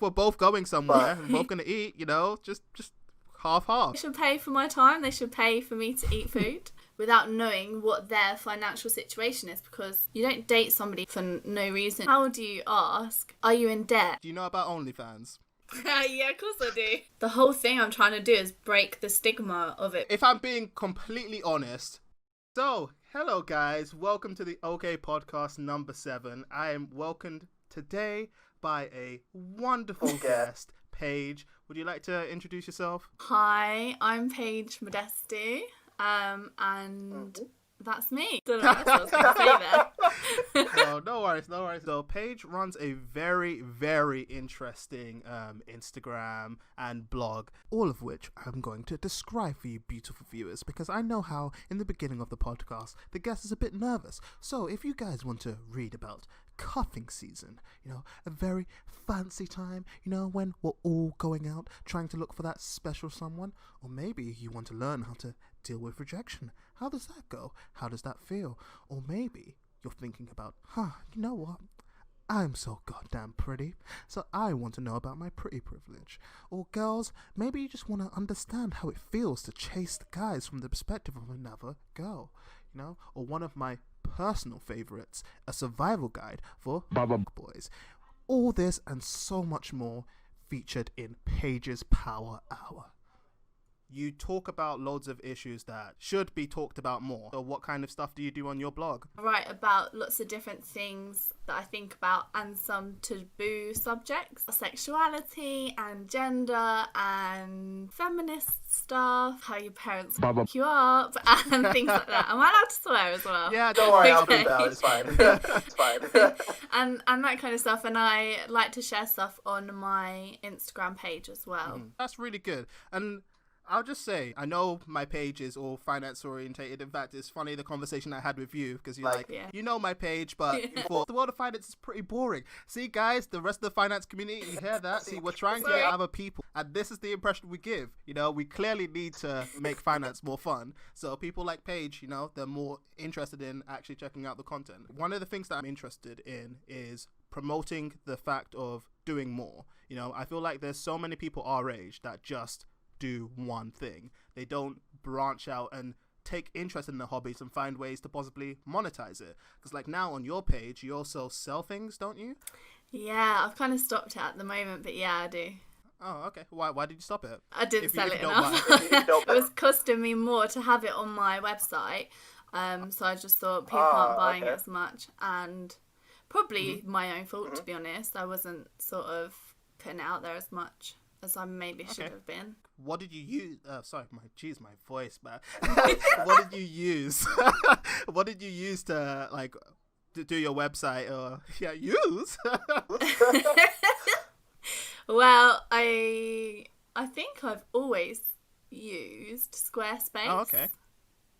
we're both going somewhere and both going to eat, just half. They should pay for my time. They should pay for me to eat food without knowing what their financial situation is, because you don't date somebody for no reason. How do you ask, are you in debt? Do you know about OnlyFans? Yeah, of course I do. The whole thing I'm trying to do is break the stigma of it. If I'm being completely honest, so hello guys, welcome to the OhKay Podcast number 7. I am welcomed today by a wonderful guest, Paige. Would you like to introduce yourself? Hi, I'm Paige Modestou, and that's me. Don't know what else I was going to say there. No worries. So Paige runs a very, very interesting Instagram and blog, all of which I'm going to describe for you beautiful viewers, because I know how in the beginning of the podcast the guest is a bit nervous. So if you guys want to read about cuffing season, a very fancy time, when we're all going out trying to look for that special someone, or maybe you want to learn how to deal with rejection. How does that go? How does that feel? Or maybe you're thinking about, you know what? I'm so goddamn pretty, so I want to know about my pretty privilege. Or girls, maybe you just want to understand how it feels to chase the guys from the perspective of another girl, Or one of my personal favorites, a survival guide for boys. All this and so much more featured in Paige's Power Hour. You talk about loads of issues that should be talked about more. So what kind of stuff do you do on your blog? I write about lots of different things that I think about, and some taboo subjects, sexuality and gender and feminist stuff, how your parents pick you up and things like that. Am I allowed to swear as well? Yeah, don't worry, I'll do that. It's fine. It's fine. and that kind of stuff. And I like to share stuff on my Instagram page as well. That's really good. And I'll just say, I know my page is all finance orientated. In fact, it's funny the conversation I had with you, because you're you know my page, but the world of finance is pretty boring. See, guys, the rest of the finance community, you hear that? See, we're trying to get other people, and this is the impression we give. We clearly need to make finance more fun. So people like Paige, they're more interested in actually checking out the content. One of the things that I'm interested in is promoting the fact of doing more. I feel like there's so many people our age that just do one thing. They don't branch out and take interest in their hobbies and find ways to possibly monetize it. Because now on your page, you also sell things, don't you? Yeah, I've kind of stopped it at the moment, but yeah, I do. Oh, okay. Why did you stop it? I didn't sell it enough. It was costing me more to have it on my website. So I just thought people aren't buying it as much, and probably my own fault, to be honest. I wasn't sort of putting it out there as much as I maybe should have been. What did you use? Sorry, my voice, man. What did you use? What did you use to to do your website? Or use? Well, I think I've always used Squarespace. Oh, okay.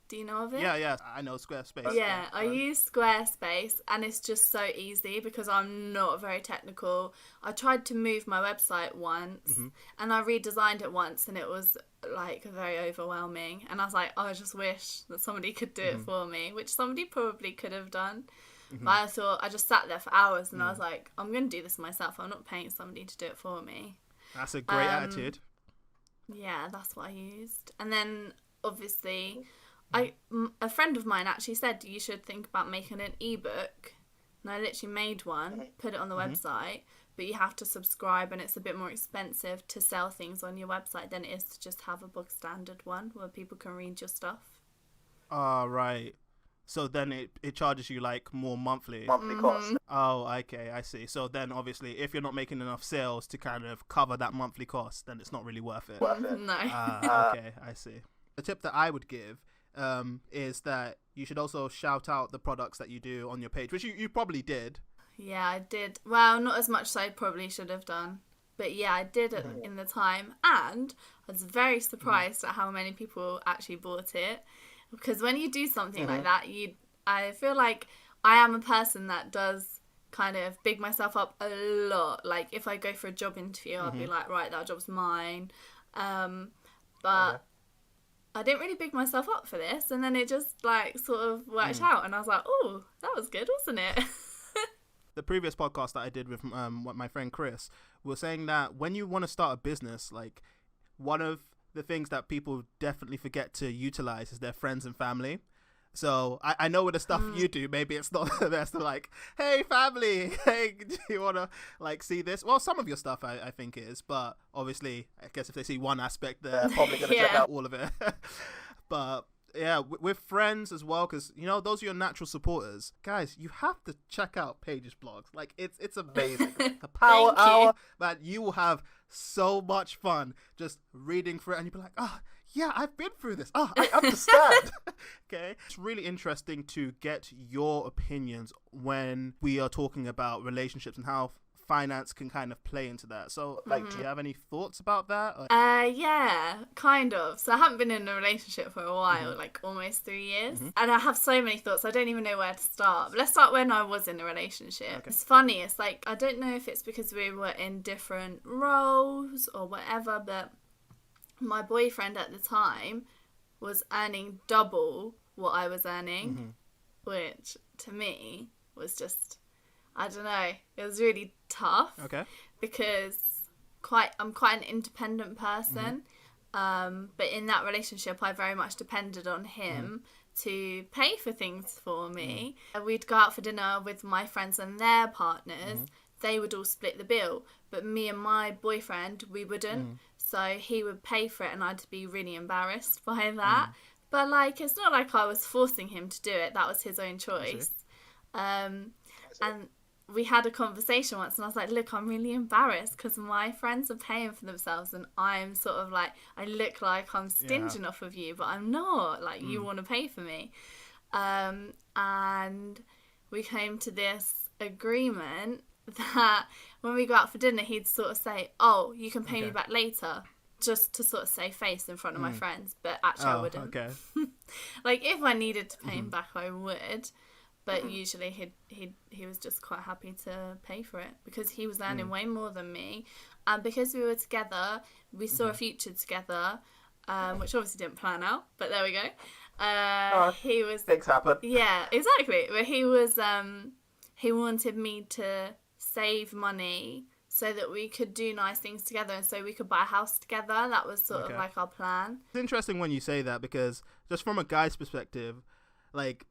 Do you know of it? Yeah, I know Squarespace. Yeah, I use Squarespace, and it's just so easy because I'm not very technical. I tried to move my website once, and I redesigned it once, and it was very overwhelming. And I was like, I just wish that somebody could do it for me, which somebody probably could have done. But I just sat there for hours, and I was like, I'm going to do this myself. I'm not paying somebody to do it for me. That's a great attitude. Yeah, that's what I used. And then, obviously, a friend of mine actually said you should think about making an ebook, and I literally made one, put it on the website, but you have to subscribe, and it's a bit more expensive to sell things on your website than it is to just have a bog standard one where people can read your stuff. Right. So then it charges you more monthly cost. Oh, okay, I see. So then obviously if you're not making enough sales to kind of cover that monthly cost, then it's not really worth it. No. Okay, I see. The tip that I would give is that you should also shout out the products that you do on your page, which you probably did. Yeah, I did. Well, not as much as I probably should have done. But yeah, I did it in the time. And I was very surprised at how many people actually bought it. Because when you do something like that, I feel like I am a person that does kind of big myself up a lot. Like if I go for a job interview, I'll be like, right, that job's mine. But I didn't really big myself up for this, and then it just sort of worked out, and I was like, oh, that was good, wasn't it? the previous podcast that I did with my friend Chris, we were saying that when you want to start a business, like one of the things that people definitely forget to utilize is their friends and family. So I know with the stuff you do, maybe it's not the best to like, hey family, hey, do you want to like see this? Well, some of your stuff I think is, but obviously I guess if they see one aspect, they're probably going to check out all of it. But yeah, with friends as well, because you know those are your natural supporters. Guys, you have to check out Paige's blogs. Like it's amazing. The Power Hour, man, you will have so much fun just reading through it, and you'll be like, oh yeah, I've been through this. Oh, I understand. Okay, it's really interesting to get your opinions when we are talking about relationships and how finance can kind of play into that. So like, do you have any thoughts about that? Yeah, kind of. So I haven't been in a relationship for a while, like almost 3 years. And I have so many thoughts. I don't even know where to start. But let's start when I was in a relationship. Okay. It's funny. It's like, I don't know if it's because we were in different roles or whatever, but my boyfriend at the time was earning double what I was earning, which to me was just, I don't know, it was really tough. Okay. Because I'm quite an independent person. But in that relationship, I very much depended on him to pay for things for me. We'd go out for dinner with my friends and their partners. They would all split the bill. But me and my boyfriend, we wouldn't. So he would pay for it and I'd be really embarrassed by that. But like, it's not like I was forcing him to do it. That was his own choice. And we had a conversation once and I was like, look, I'm really embarrassed because my friends are paying for themselves and I'm sort of like, I look like I'm stinging off of you, but I'm not. Like, you want to pay for me. And we came to this agreement that when we go out for dinner, he'd sort of say, oh, you can pay me back later, just to sort of save face in front of my friends, but actually I wouldn't. Like, if I needed to pay him back, I would. But usually he was just quite happy to pay for it because he was earning way more than me. And because we were together, we saw a future together, which obviously didn't plan out, but there we go. He was... Things happen. Yeah, exactly. But he was... he wanted me to save money so that we could do nice things together and so we could buy a house together. That was sort of like our plan. It's interesting when you say that because just from a guy's perspective, like...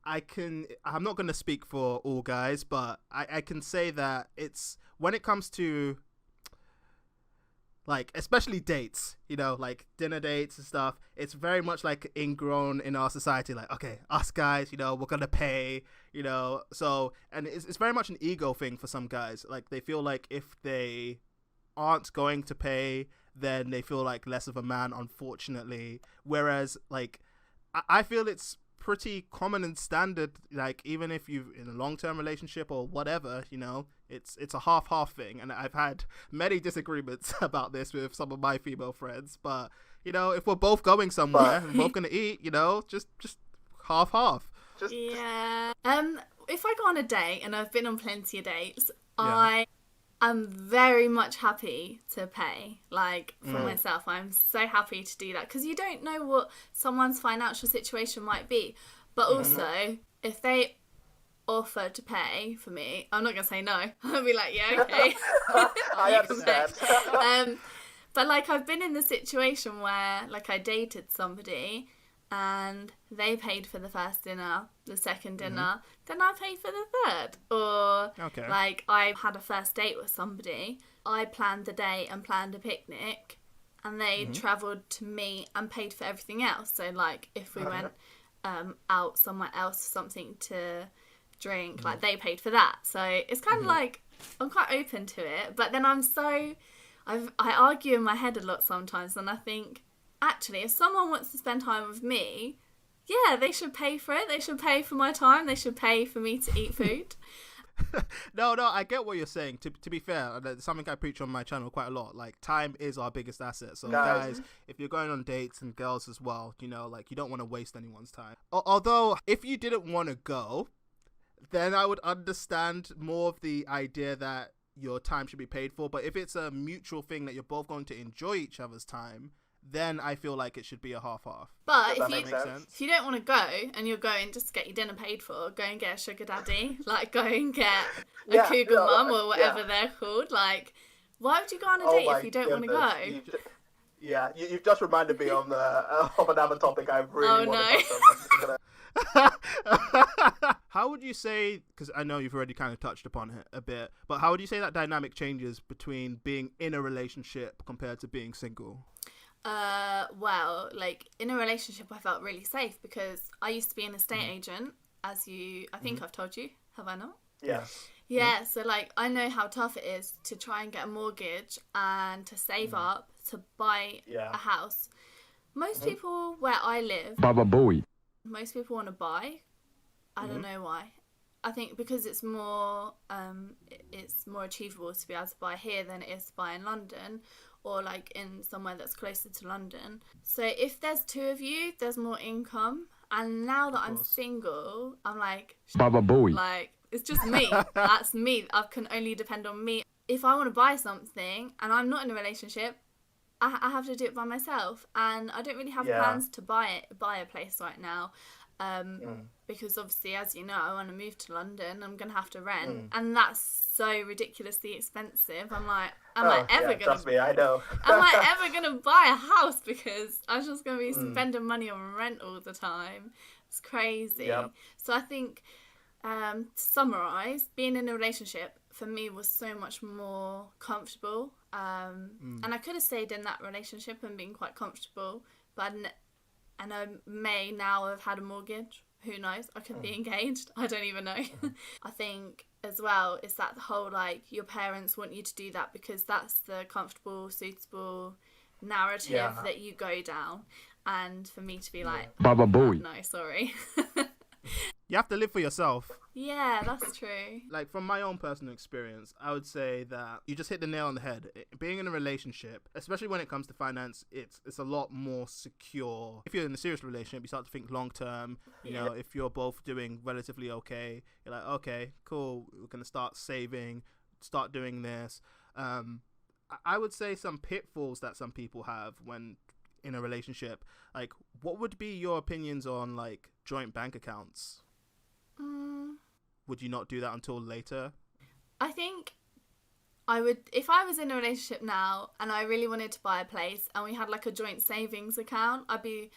I'm not going to speak for all guys, but I can say that it's when it comes to like, especially dates, you know, like dinner dates and stuff, it's very much like ingrown in our society. Like, okay, us guys, you know, we're going to pay, you know, so, and it's very much an ego thing for some guys. Like they feel like if they aren't going to pay, then they feel like less of a man, unfortunately. Whereas like, I feel it's pretty common and standard, like even if you're in a long-term relationship or whatever, you know, it's a half thing. And I've had many disagreements about this with some of my female friends, but you know, if we're both going somewhere and we're both gonna eat, you know, just half. Yeah. If I go on a date, and I've been on plenty of dates, I'm very much happy to pay, like, for myself. I'm so happy to do that because you don't know what someone's financial situation might be. But also, if they offer to pay for me, I'm not going to say no. I'll be like, yeah, okay. I understand. But, like, I've been in the situation where, like, I dated somebody and they paid for the first dinner, the second dinner, then I paid for the third. Or, like, I had a first date with somebody, I planned the day and planned a picnic, and they travelled to me and paid for everything else. So, like, if we went out somewhere else, something to drink, like, they paid for that. So, it's kind of like, I'm quite open to it, but then I argue in my head a lot sometimes, and I think, actually, if someone wants to spend time with me, yeah, they should pay for it. They should pay for my time. They should pay for me to eat food. No, I get what you're saying. To be fair, it's something I preach on my channel quite a lot. Like, time is our biggest asset. So, guys, if you're going on dates, and girls as well, you know, like, you don't want to waste anyone's time. Although, if you didn't want to go, then I would understand more of the idea that your time should be paid for. But if it's a mutual thing that you're both going to enjoy each other's time, then I feel like it should be a half-half. But Does that make sense? if you don't want to go and you're going just to get your dinner paid for, go and get a sugar daddy. Like, go and get a cougar mum or whatever they're called. Like, why would you go on a date if you don't want to go? You've just reminded me of another topic I really want to touch on. How would you say, because I know you've already kind of touched upon it a bit, but how would you say that dynamic changes between being in a relationship compared to being single? Well, like, in a relationship I felt really safe because I used to be an estate agent, I think I've told you, have I not? Yes. Yeah, so like I know how tough it is to try and get a mortgage and to save up to buy a house. Most people where I live, Baba Bowie. most people want to buy. I don't know why. I think because it's more achievable to be able to buy here than it is to buy in London or like in somewhere that's closer to London. So if there's two of you, there's more income. And now that I'm single, I'm like, Baba Bowie. like, it's just me. That's me. I can only depend on me. If I want to buy something and I'm not in a relationship, I have to do it by myself. And I don't really have plans to buy a place right now. Because obviously, as you know, I want to move to London. I'm going to have to rent. And that's so ridiculously expensive. I'm like, am I ever going to buy a house? Because I'm just going to be spending money on rent all the time. It's crazy. Yep. So I think, to summarise, being in a relationship for me was so much more comfortable. And I could have stayed in that relationship and been quite comfortable, but and I may now have had a mortgage. Who knows? I could be engaged. I don't even know. I think as well is that the whole like your parents want you to do that because that's the comfortable, suitable narrative that you go down. And for me to be like, Baba Bowie. No, sorry. You have to live for yourself. Yeah, that's true. Like, from my own personal experience, I would say that you just hit the nail on the head. Being in a relationship, especially when it comes to finance, it's a lot more secure. If you're in a serious relationship, you start to think long term. You know, if you're both doing relatively okay, you're like, okay, cool, we're going to start saving, start doing this. I would say some pitfalls that some people have when in a relationship. Like, what would be your opinions on, like, joint bank accounts? Would you not do that until later? I think I would, if I was in a relationship now and I really wanted to buy a place and we had like a joint savings account, I'd be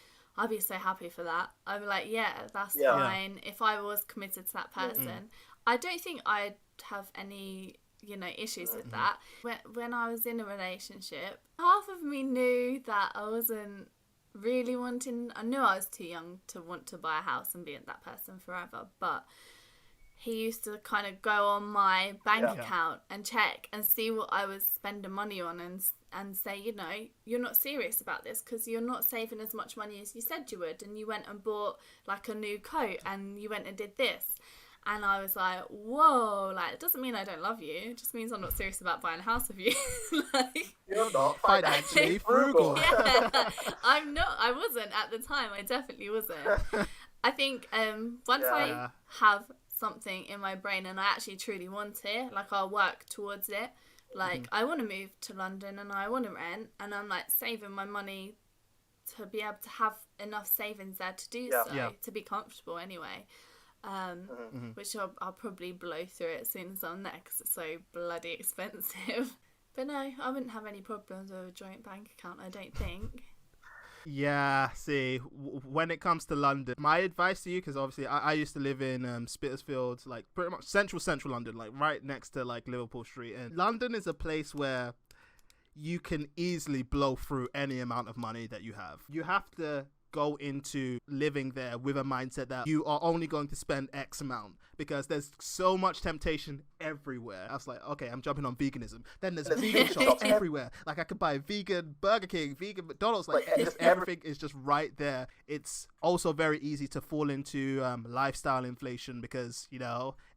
so happy for that. I'd be like, yeah, that's fine. If I was committed to that person, I don't think I'd have any, issues with that. When I was in a relationship, half of me knew that I wasn't really wanting, I knew I was too young to want to buy a house and be with that person forever, but he used to kind of go on my bank account and check and see what I was spending money on and say, you're not serious about this because you're not saving as much money as you said you would, and you went and bought like a new coat and you went and did this. And I was like, whoa, like, it doesn't mean I don't love you. It just means I'm not serious about buying a house with you. Like, you're not financially frugal. Yeah, I'm not. I wasn't at the time. I definitely wasn't. I think once I have something in my brain and I actually truly want it, like, I'll work towards it. Like, I want to move to London and I want to rent, and I'm, like, saving my money to be able to have enough savings there to do to be comfortable anyway. Which I'll probably blow through it as soon as I'm there because it's so bloody expensive. But no, I wouldn't have any problems with a joint bank account, I don't think. Yeah, see, when it comes to London, my advice to you, because obviously I used to live in Spitalfields, like pretty much central London, like right next to like Liverpool Street. And London is a place where you can easily blow through any amount of money that you have. You have to go into living there with a mindset that you are only going to spend X amount, because there's so much temptation everywhere. I was like, okay, I'm jumping on veganism. Then there's vegan shops everywhere. Like, I could buy vegan Burger King, vegan McDonald's, like just everything is just right there. It's also very easy to fall into lifestyle inflation because,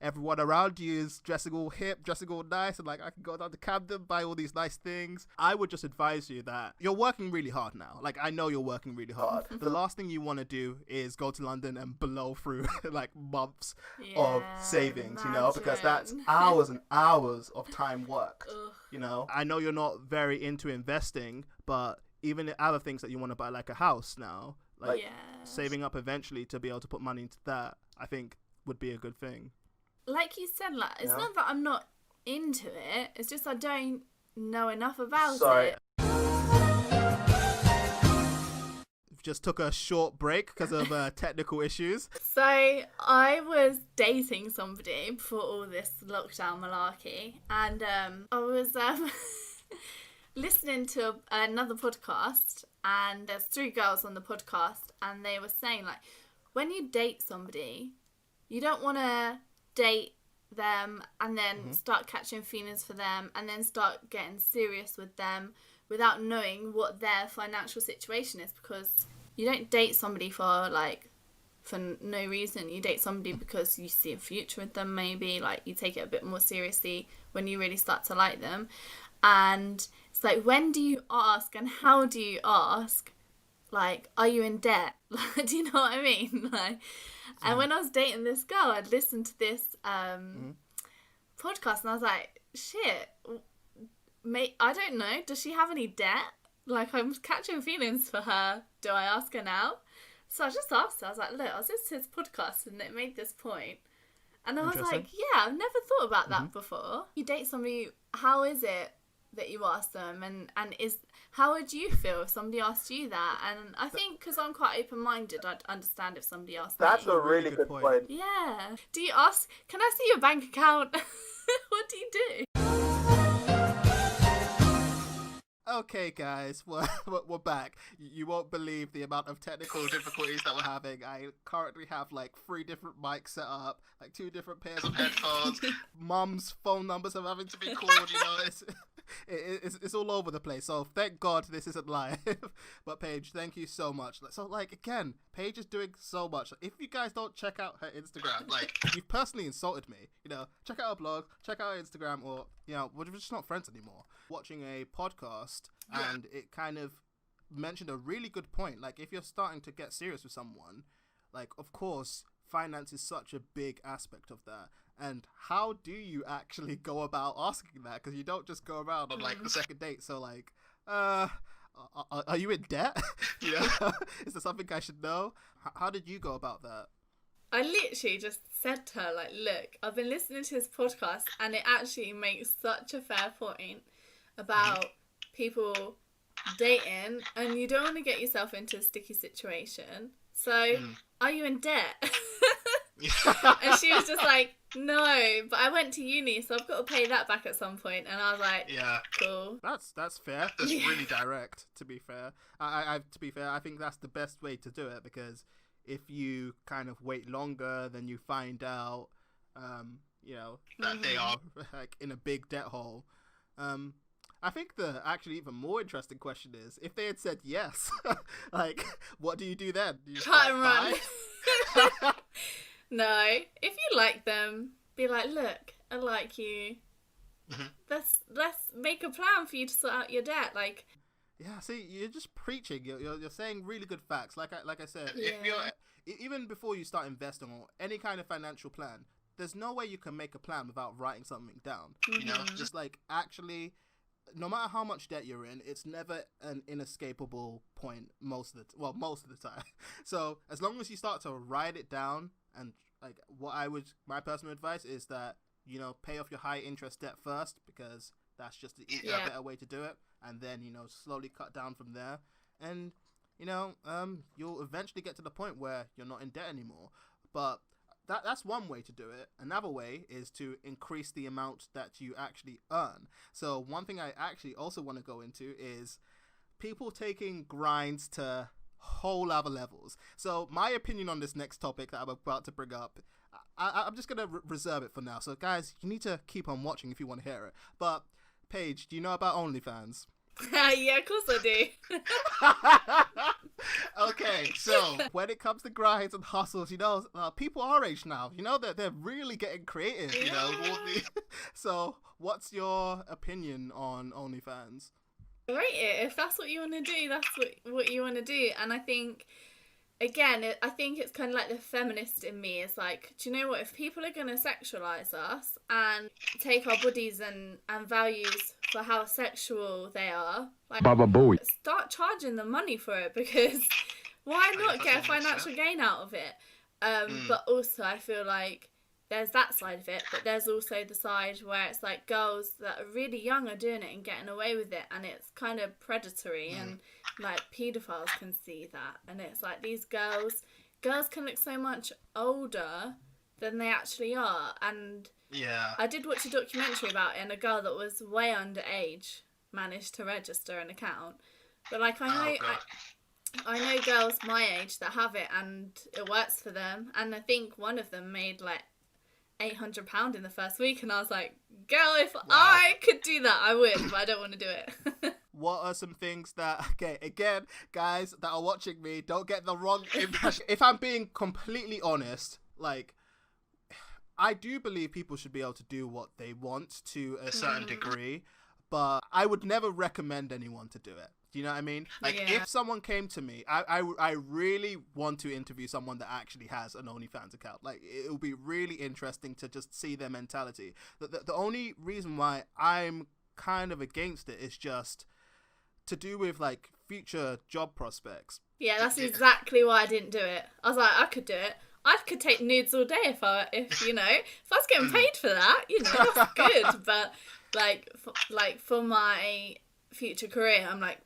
everyone around you is dressing all hip, dressing all nice, and like, I can go down to Camden, buy all these nice things. I would just advise you that you're working really hard now. Like, I know you're working really hard. The last thing you want to do is go to London and blow through like months of savings, because that's hours and hours of time worked. I know you're not very into investing, but even other things that you want to buy, like a house now, like Yes. saving up eventually to be able to put money into that, I think would be a good thing. Like you said, like it's not that I'm not into it. It's just I don't know enough about it. Just took a short break because of technical issues. So I was dating somebody before all this lockdown malarkey, and I was listening to another podcast, and there's 3 girls on the podcast, and they were saying, like, when you date somebody, you don't want to date them and then start catching feelings for them and then start getting serious with them without knowing what their financial situation is, because you don't date somebody for no reason. You date somebody because you see a future with them, maybe, like you take it a bit more seriously when you really start to like them. And it's like, when do you ask and how do you ask, like, are you in debt? Do you know what I mean? Like, and when I was dating this girl, I'd listened to this podcast, and I was like, shit, mate, I don't know, does she have any debt? Like, I'm catching feelings for her. Do I ask her now? So I just asked her. I was like, look, I was listening to this podcast and it made this point. And I was like, yeah, I've never thought about that before. You date somebody, how is it that you ask them? And how would you feel if somebody asked you that? And I think because I'm quite open-minded, I'd understand if somebody asked me. That's a really good point. Yeah. Do you ask, can I see your bank account? What do you do? Okay, guys, we're back. You won't believe the amount of technical difficulties that we're having. I currently have like 3 different mics set up, like 2 different pairs of headphones. Mum's phone numbers are having to be called. You know, it's all over the place. So thank God this isn't live. But Paige, thank you so much. So like again, Paige is doing so much. If you guys don't check out her Instagram, like you've personally insulted me. You know, check out her blog, check out her Instagram, or you know, we're just not friends anymore. Watching a podcast. And it kind of mentioned a really good point. Like, if you're starting to get serious with someone, like, of course, finance is such a big aspect of that. And how do you actually go about asking that? Because you don't just go around on, like, the second date. So, like, are you in debt? Yeah. Is there something I should know? How did you go about that? I literally just said to her, like, look, I've been listening to this podcast, and it actually makes such a fair point about people dating, and you don't want to get yourself into a sticky situation. So, are you in debt? And she was just like, no, but I went to uni, so I've got to pay that back at some point. And I was like, yeah, cool. That's fair. That's really direct. To be fair, I think that's the best way to do it, because if you kind of wait longer, then you find out, you know, that they are like in a big debt hole. I think the actually even more interesting question is, if they had said yes, like, what do you do then? Do you cut and run? No, if you like them, be like, look, I like you. Let's make a plan for you to sort out your debt. Like, yeah, see, you're just preaching. You're saying really good facts. Like I said, if you're, even before you start investing or any kind of financial plan, there's no way you can make a plan without writing something down. You know, just like actually. No matter how much debt you're in, it's never an inescapable point most of the time. So as long as you start to write it down, and like my personal advice is that, you know, pay off your high interest debt first, because that's just a better way to do it, and then, you know, slowly cut down from there, and you know, you'll eventually get to the point where you're not in debt anymore. But that's one way to do it. Another way is to increase the amount that you actually earn. So one thing I actually also want to go into is people taking grinds to whole other levels. So my opinion on this next topic that I'm about to bring up, I'm just going to reserve it for now. So guys, you need to keep on watching if you want to hear it. But Paige, do you know about OnlyFans? Yeah, of course I do. Okay, so when it comes to grinds and hustles, you know, people our age now, you know, they're really getting creative, you know. So what's your opinion on OnlyFans? Rate it. If that's what you want to do, that's what you want to do. And I think, again, I think it's kind of like the feminist in me. It's like, do you know what? If people are going to sexualize us and take our bodies and values for how sexual they are, like, Baba Booey. start charging them money for it, because why not get a financial gain out of it? But also I feel like there's that side of it, but there's also the side where it's like girls that are really young are doing it and getting away with it, and it's kind of predatory, and like paedophiles can see that, and it's like these girls can look so much older than they actually are. And I did watch a documentary about it, and a girl that was way underage managed to register an account. But like I know girls my age that have it and it works for them, and I think one of them made like £800 in the first week, and I was like, girl, if I could do that, I would, but I don't want to do it. What are some things that, okay, again, guys that are watching me, don't get the wrong impression. If I'm being completely honest, like, I do believe people should be able to do what they want to a certain degree, but I would never recommend anyone to do it. Do you know what I mean? Like, if someone came to me, I really want to interview someone that actually has an OnlyFans account. Like, it will be really interesting to just see their mentality. The only reason why I'm kind of against it is just to do with, like, future job prospects. Yeah, that's exactly why I didn't do it. I was like, I could do it. I could take nudes all day if I was getting paid for that, that's good. But for my future career, I'm like,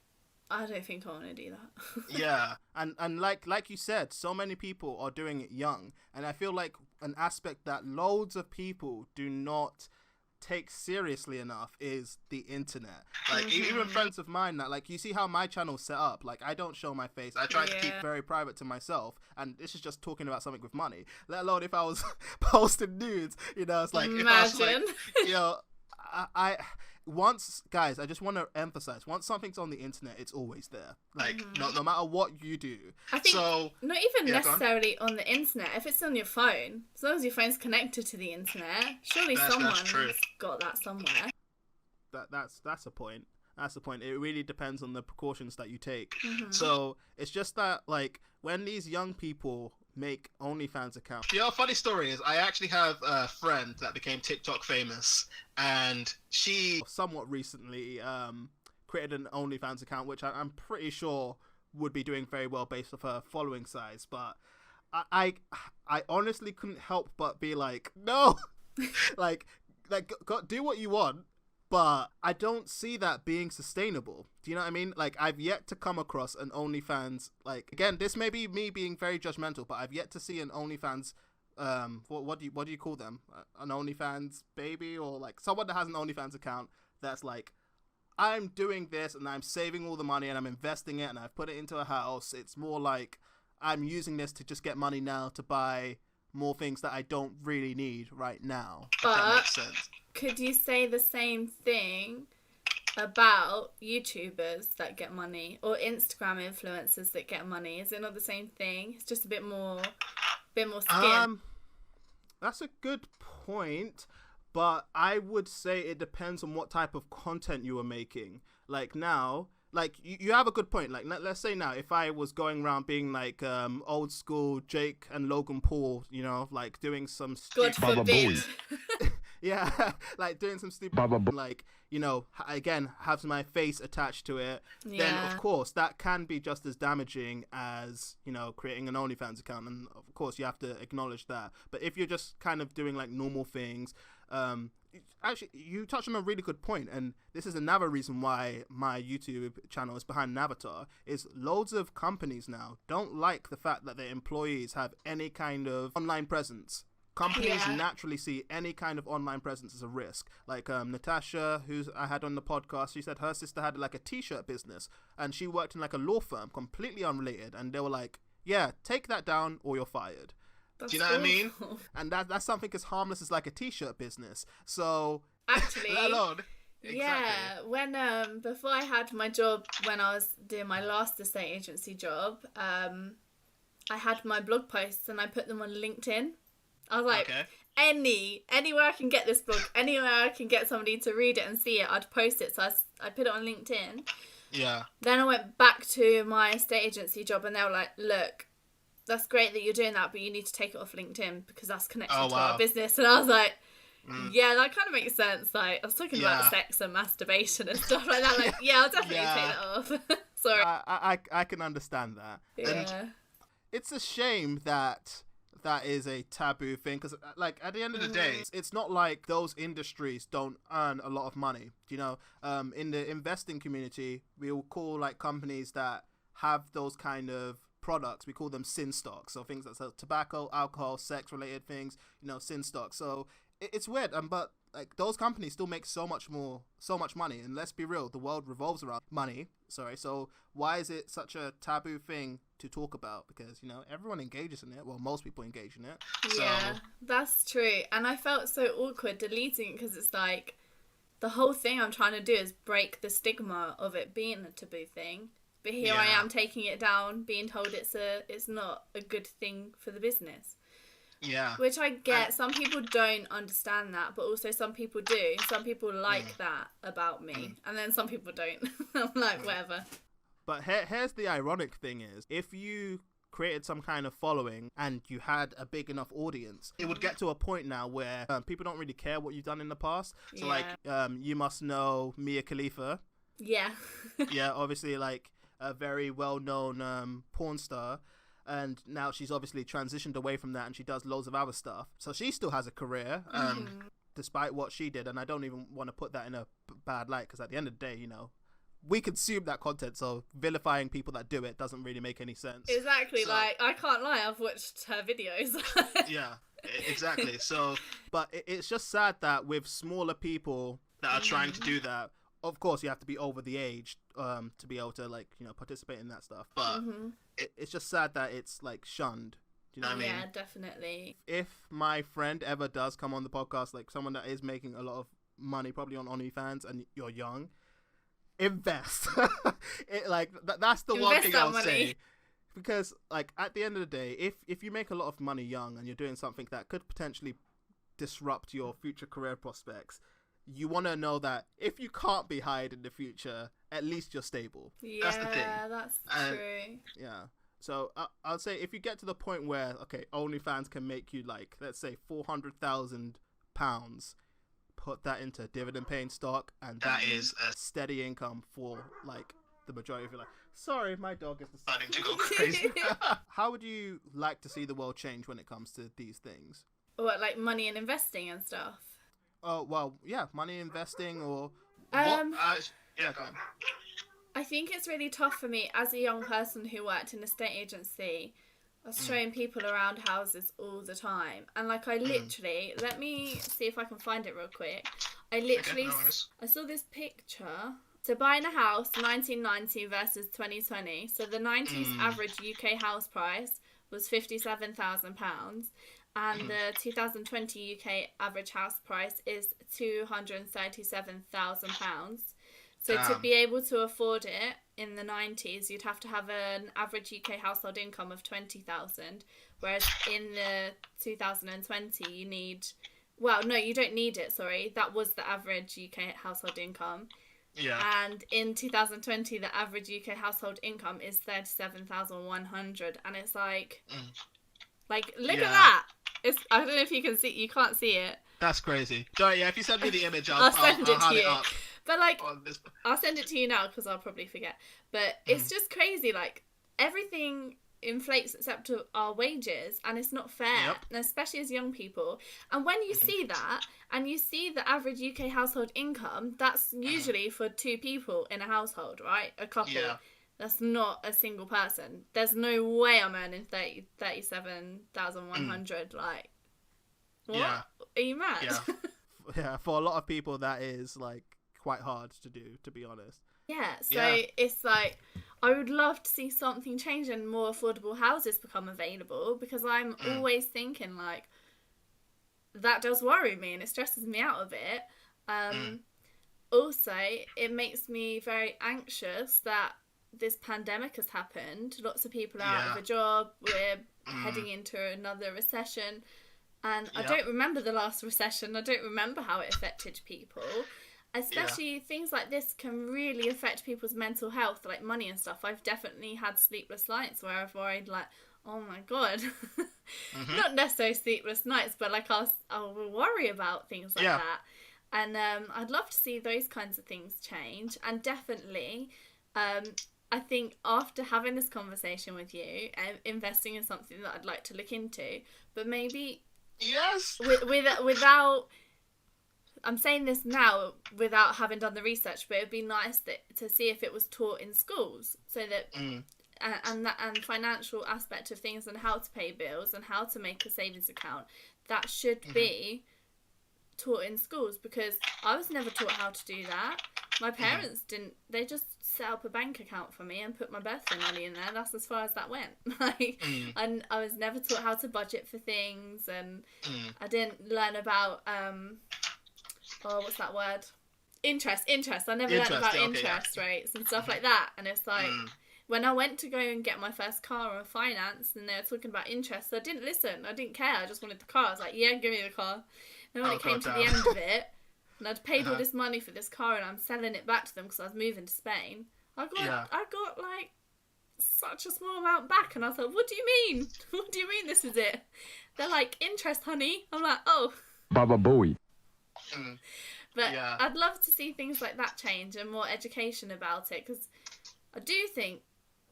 I don't think I want to do that. Yeah, and like you said, so many people are doing it young, and I feel like an aspect that loads of people do not take seriously enough is the internet. Like, even friends of mine that, like, you see how my channel's set up, like, I don't show my face. I try to keep very private to myself, and this is just talking about something with money, let alone if I was posting nudes, it's like, imagine. If I was like, I once, guys, I just want to emphasize, once something's on the internet, it's always there. Like, no matter what you do. I think not even necessarily on the internet. If it's on your phone, as long as your phone's connected to the internet, surely someone's got that somewhere. That's a point. That's the point. It really depends on the precautions that you take. So it's just that, like, when these young people make OnlyFans accounts. The funny story is, I actually have a friend that became TikTok famous, and she somewhat recently created an OnlyFans account, which I'm pretty sure would be doing very well based off her following size. But I honestly couldn't help but be like, no, like go, do what you want. But I don't see that being sustainable. Do you know what I mean? Like, I've yet to come across an OnlyFans, like, again, this may be me being very judgmental, but I've yet to see an OnlyFans, what do you call them? An OnlyFans baby, or like someone that has an OnlyFans account that's like, I'm doing this and I'm saving all the money and I'm investing it and I've put it into a house. It's more like I'm using this to just get money now to buy more things that I don't really need right now. If that makes sense. Could you say the same thing about YouTubers that get money, or Instagram influencers that get money? Is it not the same thing? It's just a bit more skin. That's a good point, but I would say it depends on what type of content you are making. Like, now, like, you have a good point. Like, let's say now, if I was going around being like old school Jake and Logan Paul, like doing some God forbid. Yeah, like doing some stupid, like, again, have my face attached to it, then of course that can be just as damaging as, creating an OnlyFans account. And of course you have to acknowledge that. But if you're just kind of doing like normal things, actually, you touched on a really good point, and this is another reason why my YouTube channel is behind an avatar, is loads of companies now don't like the fact that their employees have any kind of online presence. Companies naturally see any kind of online presence as a risk. Like Natasha, who I had on the podcast, she said her sister had like a t-shirt business and she worked in like a law firm, completely unrelated, and they were like, yeah, take that down or you're fired. Do you know what I mean? And that's something as harmless as like a t-shirt business. So actually, alone. Yeah, when before I had my job, when I was doing my last estate agency job, I had my blog posts and I put them on LinkedIn. I was like, anywhere I can get this blog, anywhere I can get somebody to read it and see it, I'd post it. So I put it on LinkedIn. Yeah. Then I went back to my estate agency job and they were like, look, that's great that you're doing that, but you need to take it off LinkedIn because that's connected to our business. And I was like, Yeah, that kind of makes sense. Like, I was talking about sex and masturbation and stuff like that. Like, yeah, I'll definitely take that off. Sorry. I can understand that. Yeah. And it's a shame that is a taboo thing, because like at the end of the day, it's not like those industries don't earn a lot of money. You know, in the investing community, we will call like companies that have those kind of products, we call them sin stocks. So things that sell tobacco, alcohol, sex related things, you know, sin stocks. So it's weird, but like those companies still make so much money, and let's be real, the world revolves around money. So why is it such a taboo thing to talk about? Because, you know, everyone engages in it. Well, most people engage in it. Yeah, that's true. And I felt so awkward deleting it, because it's like the whole thing I'm trying to do is break the stigma of it being a taboo thing. But here I am taking it down, being told it's not a good thing for the business. Yeah. Which I get. Some people don't understand that, but also some people do. Some people like that about me, and then some people don't. I'm like, whatever. But here's the ironic thing is, if you created some kind of following and you had a big enough audience, it would get to a point now where people don't really care what you've done in the past. So like, you must know Mia Khalifa. Yeah. Yeah, obviously like a very well-known porn star. And now she's obviously transitioned away from that, and she does loads of other stuff. So she still has a career, despite what she did. And I don't even want to put that in a bad light, because at the end of the day, you know, we consume that content. So vilifying people that do it doesn't really make any sense. Exactly. So, like, I can't lie, I've watched her videos. Yeah, exactly. So, but it's just sad that with smaller people that are trying to do that, of course, you have to be over the age to be able to, like, you know, participate in that stuff. But it's just sad that it's, like, shunned. Do you know what I mean? Yeah, definitely. If my friend ever does come on the podcast, like someone that is making a lot of money, probably on OnlyFans, and you're young, invest. That's the one thing I'll say. Because, like, at the end of the day, if you make a lot of money young and you're doing something that could potentially disrupt your future career prospects, you want to know that if you can't be hired in the future, at least you're stable. Yeah, that's the thing. That's true. Yeah. So I'll say if you get to the point where, okay, OnlyFans can make you, like, let's say £400,000, put that into dividend-paying stock, and that is a steady income for, like, the majority of your life. Sorry, my dog is deciding to go crazy. How would you like to see the world change when it comes to these things? What, like money and investing and stuff? Oh, well, yeah, money investing or... yeah, go on. I think it's really tough for me as a young person who worked in a estate agency. I was showing people around houses all the time. And, like, I literally... Let me see if I can find it real quick. I saw this picture. So, buying a house, 1990 versus 2020. So, the 90s average UK house price was £57,000. And the 2020 UK average house price is £237,000. So to be able to afford it in the 90s, you'd have to have an average UK household income of 20,000, whereas in the 2020 you need, well, no, you don't need it. Sorry, that was the average UK household income. Yeah. And in 2020, the average UK household income is 37,100, and it's like, look at that. I don't know if you can see. You can't see it. That's crazy. Sorry, yeah. If you send me the image, I'll send it to you. Up. But, like, I'll send it to you now because I'll probably forget. But it's just crazy. Like, everything inflates except to our wages, and it's not fair, and especially as young people. And when you see that, and you see the average UK household income, that's usually for two people in a household, right? A couple. Yeah. That's not a single person. There's no way I'm earning 37,100. Like, what? Yeah. Are you mad? Yeah. Yeah. For a lot of people, that is, like, quite hard to do, to be honest. Yeah. So it's like, I would love to see something change and more affordable houses become available, because I'm always thinking, like, that does worry me and it stresses me out a bit. Also, it makes me very anxious that this pandemic has happened. Lots of people are out of a job. We're heading into another recession. And I don't remember the last recession. I don't remember how it affected people. Especially things like this can really affect people's mental health, like money and stuff. I've definitely had sleepless nights where I've worried, like, oh my God. Not necessarily sleepless nights, but like I'll worry about things like that. And I'd love to see those kinds of things change. And definitely, I think after having this conversation with you, investing is something that I'd like to look into. But maybe without, I'm saying this now without having done the research, but it'd be nice to see if it was taught in schools, so that and financial aspect of things and how to pay bills and how to make a savings account, that should be taught in schools, because I was never taught how to do that. My parents didn't. They just set up a bank account for me and put my birthday money in there. That's as far as that went. And I was never taught how to budget for things, and I didn't learn about what's that word? Interest. I never learned about interest rates and stuff like that. And it's like when I went to go and get my first car on finance, and they were talking about interest, I didn't listen. I didn't care. I just wanted the car. I was like, yeah, give me the car. And when it came to the end of it, and I'd paid all this money for this car, and I'm selling it back to them because I was moving to Spain, I got like such a small amount back, and I thought, what do you mean? What do you mean this is it? They're like, interest, honey. I'm like, oh. Baba Booey. But I'd love to see things like that change and more education about it, because I do think,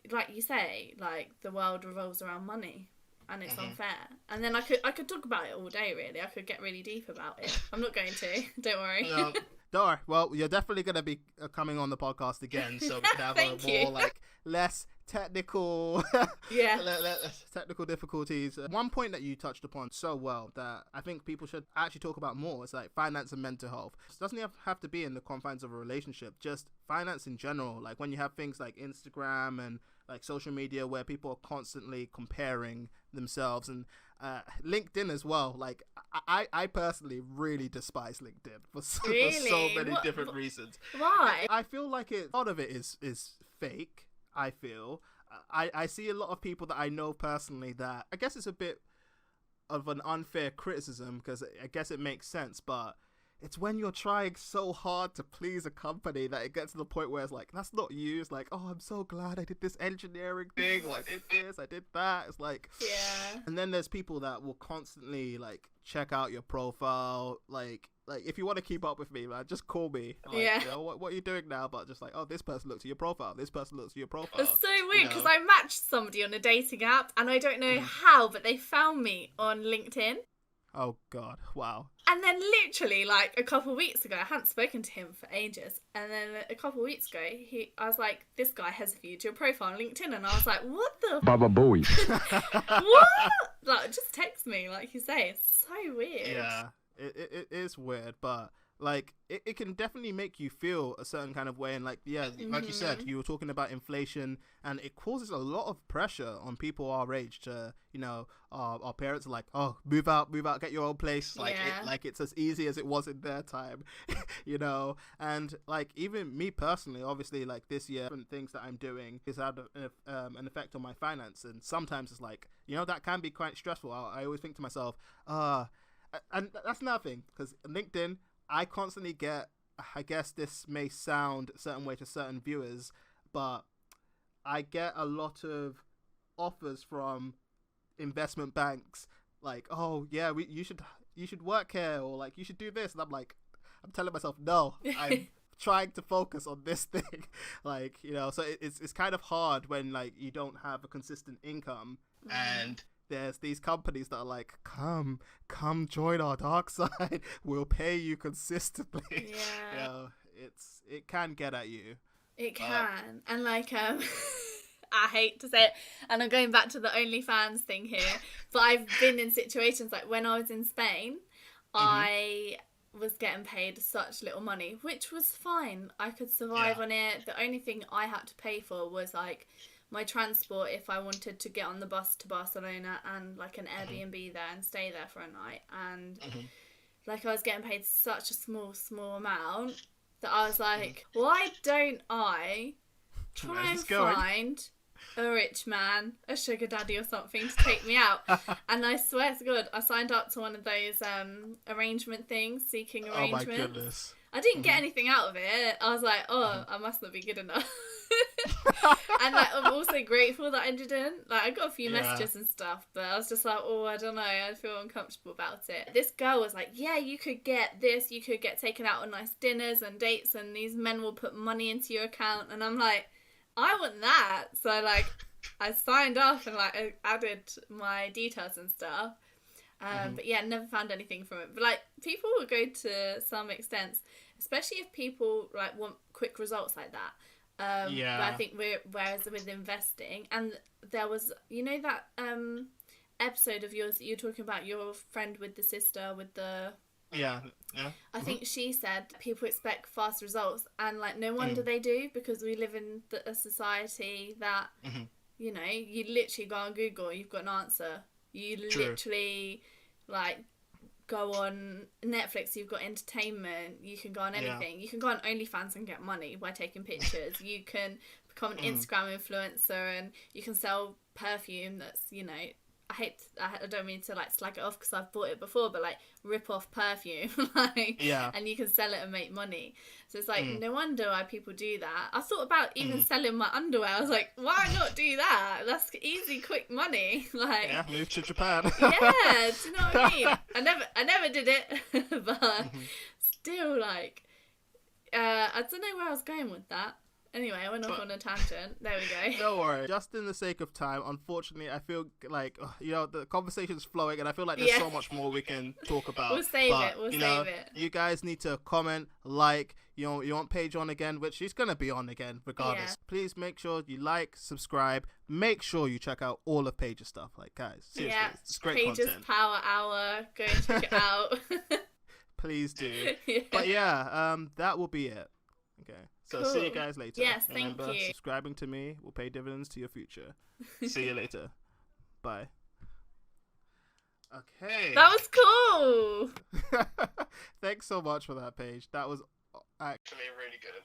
like you say, like the world revolves around money. And it's unfair. And then I could talk about it all day, really. I could get really deep about it. I'm not going to. Don't worry. No, don't worry. Well, you're definitely going to be coming on the podcast again, so we can have a more like less technical, less technical difficulties. One point that you touched upon so well that I think people should actually talk about more is like finance and mental health. It doesn't have to be in the confines of a relationship, just finance in general. Like when you have things like Instagram and like social media where people are constantly comparing themselves, and LinkedIn as well. Like I personally really despise LinkedIn for so many different reasons. Why? I feel like a lot of it is fake. I feel I see a lot of people that I know personally that I guess it's a bit of an unfair criticism, because I guess it makes sense, but it's when you're trying so hard to please a company that it gets to the point where it's like, that's not you. It's like, oh, I'm so glad I did this engineering thing. Like, I did this, I did that. It's like, And then there's people that will constantly like check out your profile. Like if you want to keep up with me, man, just call me. Like, you know, what are you doing now? But just like, oh, this person looks at your profile. This person looks at your profile. It's so weird, because I matched somebody on a dating app, and I don't know how, but they found me on LinkedIn. Oh God! Wow. And then literally like a couple of weeks ago, I hadn't spoken to him for ages, and then a couple of weeks ago, I was like, this guy has viewed your profile on LinkedIn, and I was like, what the Baba Booey. what? Like, just text me, like you say. It's so weird. Yeah, it is weird, but like it can definitely make you feel a certain kind of way, and like like you said, you were talking about inflation, and it causes a lot of pressure on people our age to, you know, our parents are like, oh, move out, get your own place, like it's as easy as it was in their time, you know. And like even me personally, obviously, like this year, different things that I'm doing is had an effect on my finance, and sometimes it's like, you know, that can be quite stressful. I always think to myself, and that's another thing, because LinkedIn, I constantly get, I guess this may sound a certain way to certain viewers, but I get a lot of offers from investment banks like, oh yeah, you should work here, or like you should do this, and I'm telling myself, no, I'm trying to focus on this thing. Like, you know, so it's kind of hard when like you don't have a consistent income, and there's these companies that are like, come join our dark side. We'll pay you consistently. Yeah. You know, it can get at you. It can. And like, I hate to say it, and I'm going back to the OnlyFans thing here, but I've been in situations like when I was in Spain, I was getting paid such little money, which was fine. I could survive on it. The only thing I had to pay for was like my transport if I wanted to get on the bus to Barcelona, and like an Airbnb there and stay there for a night. And like I was getting paid such a small amount that I was like, why don't I try and find a rich man, a sugar daddy or something to take me out? And I swear to God, I signed up to one of those arrangement things, seeking arrangements. Oh my goodness. I didn't get anything out of it. I was like, oh, I must not be good enough. And like, I'm also grateful that I didn't. Like, I got a few messages and stuff, but I was just like, oh, I don't know, I feel uncomfortable about it. This girl was like, yeah, you could get this, you could get taken out on nice dinners and dates, and these men will put money into your account. And I'm like, I want that. So like, I signed off and like I added my details and stuff. But yeah, never found anything from it. But like, people will go to some extent, especially if people like want quick results like that. But I think whereas with investing, and there was, you know, that episode of yours that you're talking about, your friend with the sister with the I think she said people expect fast results, and like, no wonder they do, because we live in a society that you know, you literally go on Google, you've got an answer. You literally like go on Netflix, you've got entertainment, you can go on anything. You can go on OnlyFans and get money by taking pictures. You can become an Instagram influencer, and you can sell perfume that's, you know, I don't mean to like slag it off because I've bought it before, but like rip off perfume, like, and you can sell it and make money. So it's like, no wonder why people do that. I thought about even selling my underwear. I was like, why not do that? That's easy, quick money. Like, move to Japan. Do you know what I mean? I never did it, but still, like, I don't know where I was going with that. Anyway, I went off on a tangent. There we go. Don't worry. Just in the sake of time, unfortunately, I feel like, you know, the conversation's flowing, and I feel like there's so much more we can talk about. We'll save it. You guys need to comment, like, you want Paige on again, which she's going to be on again, regardless. Yeah. Please make sure you like, subscribe. Make sure you check out all of Paige's stuff. Like, guys, seriously, it's great Paige's content. Power Hour. Go and check it out. Please do. But that will be it. Okay. So see you guys later. Yes, thank Remember, you. Subscribing to me will pay dividends to your future. See you later. Bye. Okay. That was cool. Thanks so much for that, Paige. That was actually really good.